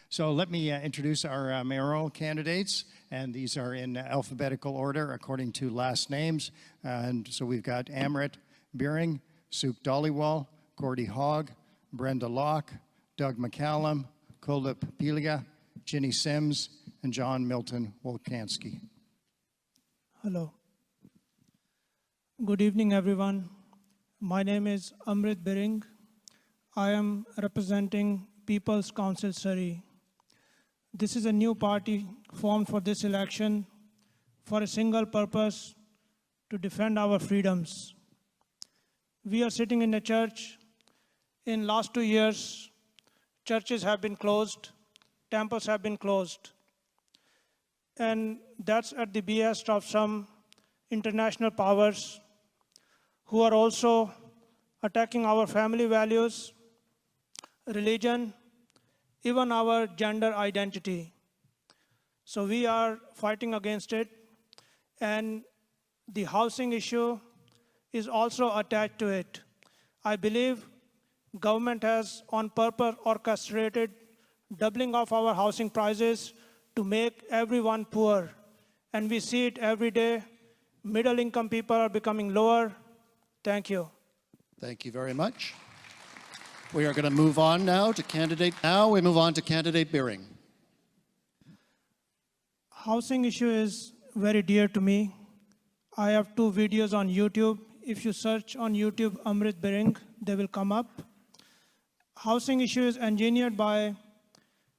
So let me introduce our mayoral candidates, and these are in alphabetical order according to last names. And so we've got Amrit Beering, Suk Dhaliwal, Gordy Hogg, Brenda Locke, Doug McCallum, Kulip Pilia, Ginny Sims, and John Milton Wolkansky. Hello. Good evening, everyone. My name is Amrit Beering. I am representing People's Council Surrey. This is a new party formed for this election for a single purpose: to defend our freedoms. We are sitting in a church. In last 2 years, churches have been closed, temples have been closed. And that's at the behest of some international powers who are also attacking our family values, religion, even our gender identity. So we are fighting against it, and the housing issue is also attached to it. I believe government has on purpose orchestrated doubling of our housing prices to make everyone poor. And we see it every day. Middle income people are becoming lower. Thank you. Thank you very much. We are going to move on now to candidate. Now we move on to candidate Beering. Housing issue is very dear to me. I have 2 videos on YouTube. If you search on YouTube Amrit Beering, they will come up. Housing issue is engineered by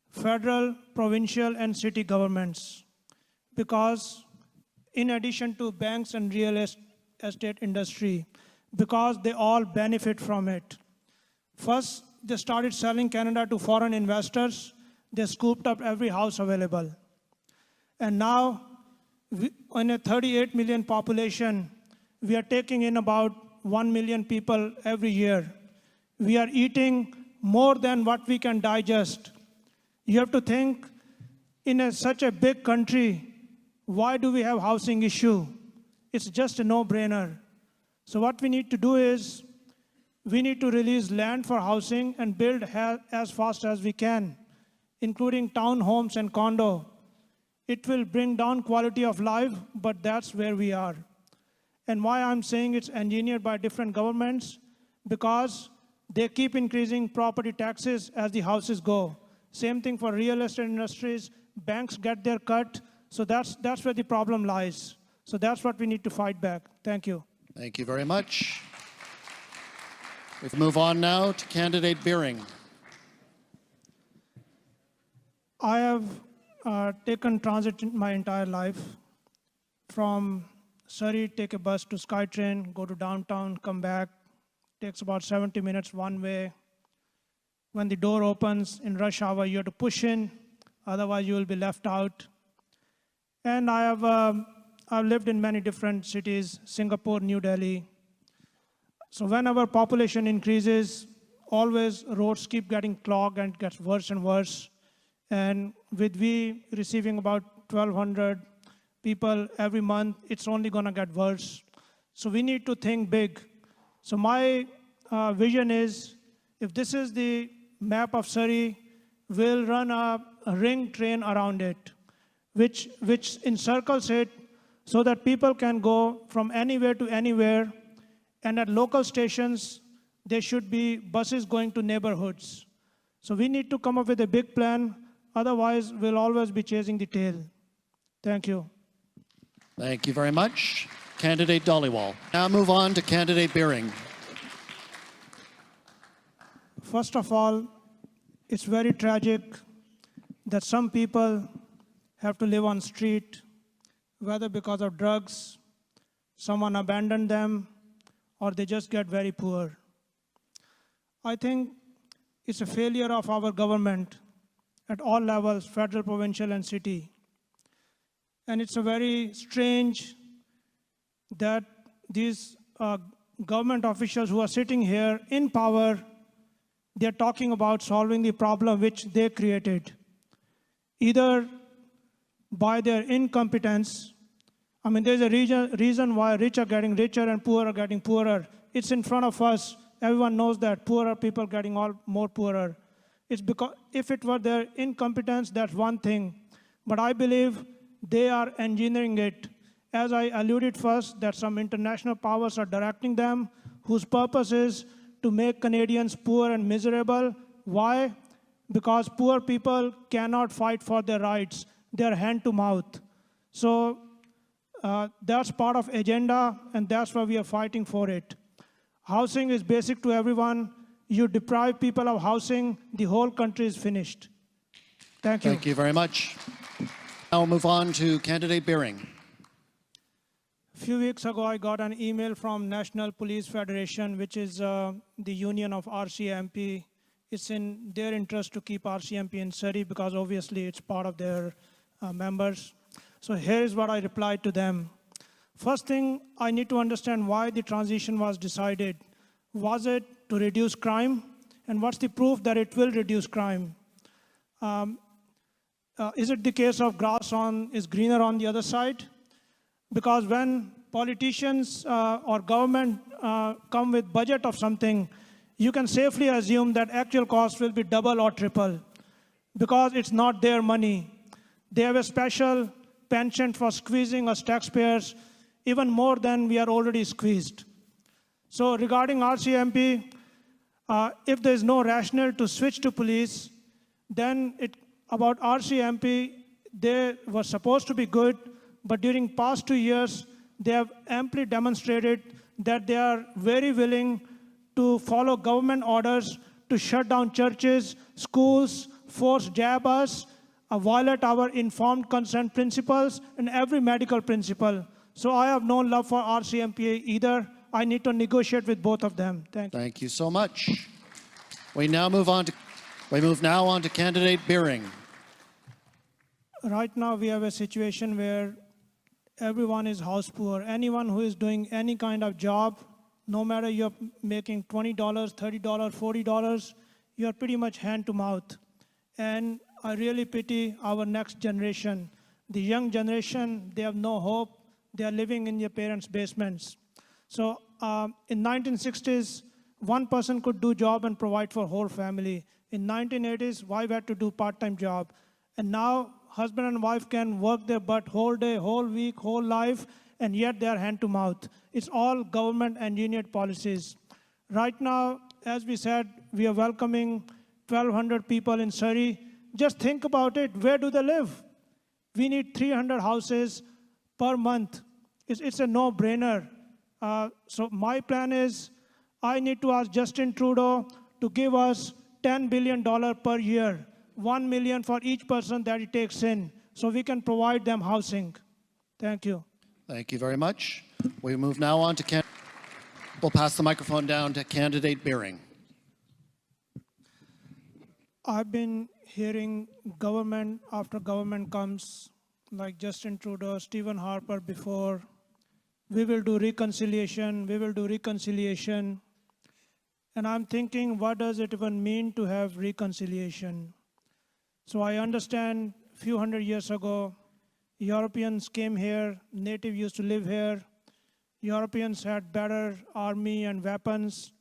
federal, provincial, and city governments, because in addition to banks and real estate industry, because they all benefit from it. First, they started selling Canada to foreign investors. They scooped up every house available. And now, in a 38 million population, we are taking in about 1 million people every year. We are eating more than what we can digest. You have to think, in such a big country, why do we have housing issue? It's just a no-brainer. So what we need to do is, we need to release land for housing and build as fast as we can, including townhomes and condo. It will bring down quality of life, but that's where we are. And why I'm saying it's engineered by different governments, because they keep increasing property taxes as the houses go. Same thing for real estate industries. Banks get their cut. So that's where the problem lies. So that's what we need to fight back. Thank you. Thank you very much. We move on now to candidate Beering. I have taken transit my entire life. From Surrey, take a bus to SkyTrain, go to downtown, come back. Takes about 70 minutes one way. When the door opens in rush hour, you have to push in, otherwise you will be left out. And I've lived in many different cities, Singapore, New Delhi. So when our population increases, always roads keep getting clogged and it gets worse and worse. And with we receiving about 1,200 people every month, it's only going to get worse. So we need to think big. So my vision is, if this is the map of Surrey, we'll run a ring train around it, which encircles it so that people can go from anywhere to anywhere. And at local stations, there should be buses going to neighborhoods. So we need to come up with a big plan. Otherwise, we'll always be chasing the tail. Thank you. Thank you very much. Candidate Dhaliwal. Now move on to candidate Beering. First of all, it's very tragic that some people have to live on street, whether because of drugs, someone abandoned them, or they just get very poor. I think it's a failure of our government at all levels, federal, provincial, and city. And it's a very strange that these government officials who are sitting here in power they're talking about solving the problem which they created, either by their incompetence. I mean, there's a reason why rich are getting richer and poor are getting poorer. It's in front of us. Everyone knows that poorer people getting all more poorer. It's because if it were their incompetence, that's one thing. But I believe they are engineering it. As I alluded first, that some international powers are directing them, whose purpose is to make Canadians poor and miserable. Why? Because poor people cannot fight for their rights. They're hand to mouth. So that's part of agenda, and that's why we are fighting for it. Housing is basic to everyone. You deprive people of housing, the whole country is finished. Thank you. Thank you very much. Now we'll move on to candidate Beering. A few weeks ago, I got an email from National Police Federation, which is the union of RCMP. It's in their interest to keep RCMP in Surrey because obviously it's part of their members. So here's what I replied to them. First thing, I need to understand why the transition was decided. Was it to reduce crime? And what's the proof that it will reduce crime? Is it the case of grass is greener on the other side? Because when politicians or government come with budget of something, you can safely assume that actual cost will be double or triple because it's not their money. They have a special penchant for squeezing us taxpayers even more than we are already squeezed. So regarding RCMP, if there is no rationale to switch to police, then about RCMP, they were supposed to be good, but during past 2 years, they have amply demonstrated that they are very willing to follow government orders to shut down churches, schools, force jab us, violate our informed consent principles and every medical principle. So I have no love for RCMP either. I need to negotiate with both of them. Thank you. Thank you so much. We move now on to candidate Beering. Right now we have a situation where everyone is house poor. Anyone who is doing any kind of job, no matter you're making $20, $30, $40, you're pretty much hand to mouth. And I really pity our next generation. The young generation, they have no hope. They are living in their parents' basements. So in 1960s, one person could do job and provide for whole family. In 1980s, wife had to do part-time job. And now husband and wife can work their butt whole day, whole week, whole life, and yet they are hand to mouth. It's all government engineered policies. Right now, as we said, we are welcoming 1,200 people in Surrey. Just think about it. Where do they live? We need 300 houses per month. It's a no-brainer. So my plan is I need to ask Justin Trudeau to give us $10 billion per year, $1 million for each person that he takes in, so we can provide them housing. Thank you. Thank you very much. We move now on to we'll pass the microphone down to candidate Beering. I've been hearing government after government comes, like Justin Trudeau, Stephen Harper before. We will do reconciliation, we will do reconciliation. And I'm thinking, what does it even mean to have reconciliation? So I understand a few hundred years ago, Europeans came here, native used to live here. Europeans had better army and weapons.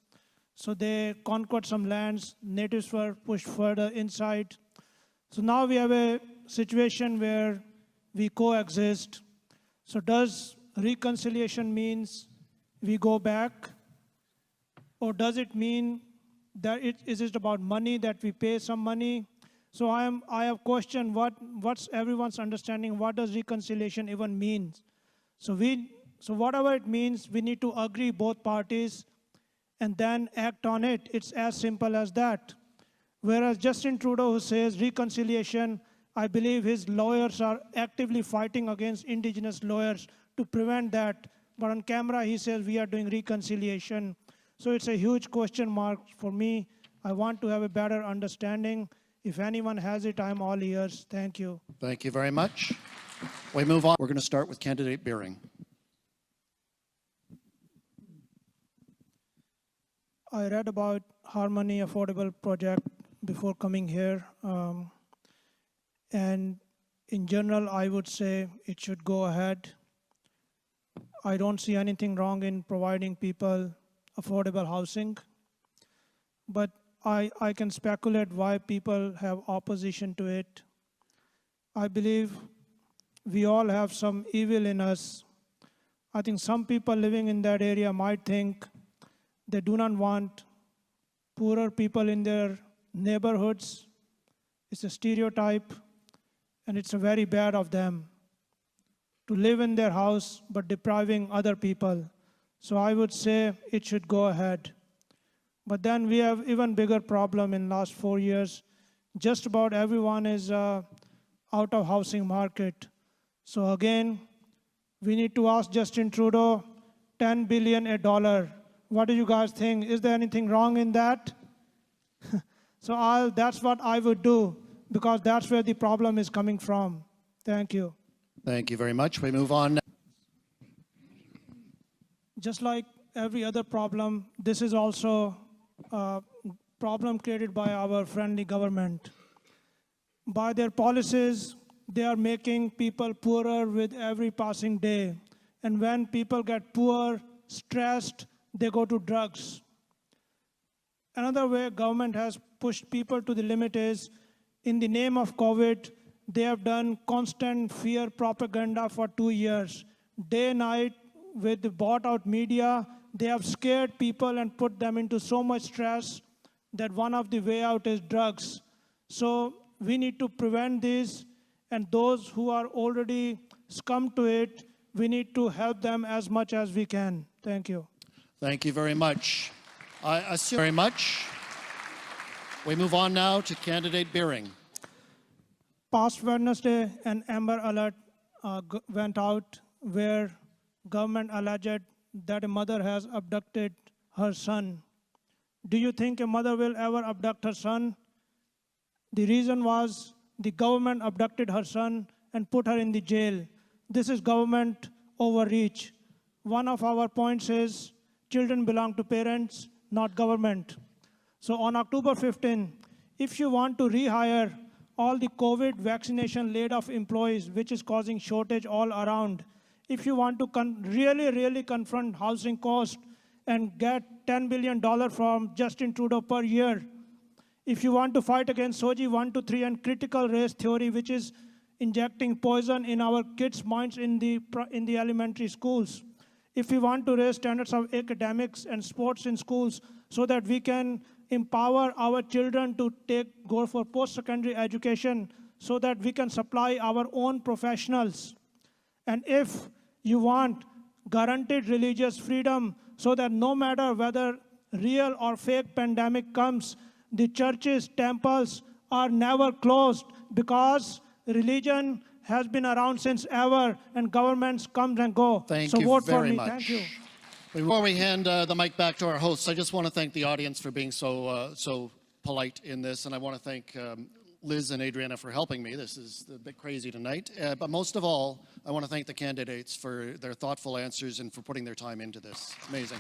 So they conquered some lands, natives were pushed further inside. So now we have a situation where we coexist. So does reconciliation means we go back? Or does it mean that is it about money, that we pay some money? So I have questioned what's everyone's understanding, what does reconciliation even mean? So whatever it means, we need to agree both parties and then act on it. It's as simple as that. Whereas Justin Trudeau, who says reconciliation, I believe his lawyers are actively fighting against indigenous lawyers to prevent that. But on camera, he says we are doing reconciliation. So it's a huge question mark for me. I want to have a better understanding. If anyone has it, I'm all ears. Thank you. Thank you very much. We move on. We're going to start with candidate Beering. I read about Harmony Affordable Project before coming here. And in general, I would say it should go ahead. I don't see anything wrong in providing people affordable housing, but I can speculate why people have opposition to it. I believe we all have some evil in us. I think some people living in that area might think they do not want poorer people in their neighborhoods. It's a stereotype, and it's very bad of them to live in their house but depriving other people. So I would say it should go ahead. But then we have even bigger problem in last 4 years. Just about everyone is out of housing market. So again, we need to ask Justin Trudeau, $10 billion a dollar. What do you guys think? Is there anything wrong in that? So that's what I would do, because that's where the problem is coming from. Thank you. Thank you very much. We move on now. Just like every other problem, this is also a problem created by our friendly government. By their policies, they are making people poorer with every passing day. And when people get poor, stressed, they go to drugs. Another way government has pushed people to the limit is, in the name of COVID, they have done constant fear propaganda for 2 years. Day and night, with the bought out media, they have scared people and put them into so much stress that one of the way out is drugs. So we need to prevent this, and those who are already succumbed to it, we need to help them as much as we can. Thank you. Thank you very much. I assume very much. We move on now to candidate Beering. Past Wednesday, an Amber Alert went out where government alleged that a mother has abducted her son. Do you think a mother will ever abduct her son? The reason was the government abducted her son and put her in the jail. This is government overreach. One of our points is children belong to parents, not government. So on October 15, if you want to rehire all the COVID vaccination laid off employees, which is causing shortage all around, if you want to really confront housing cost and get $10 billion from Justin Trudeau per year, if you want to fight against SOGI 1 to 3 and critical race theory, which is injecting poison in our kids' minds in the elementary schools, if we want to raise standards of academics and sports in schools so that we can empower our children to go for post-secondary education so that we can supply our own professionals. And if you want guaranteed religious freedom so that no matter whether real or fake pandemic comes, the churches, temples are never closed, because religion has been around since ever and governments come and go. Thank so you vote very for me. much. Thank you. Before we hand the mic back to our hosts, I just want to thank the audience for being so polite in this, and I want to thank Liz and Adriana for helping me. This is a bit crazy tonight, but most of all, I want to thank the candidates for their thoughtful answers and for putting their time into this. It's amazing.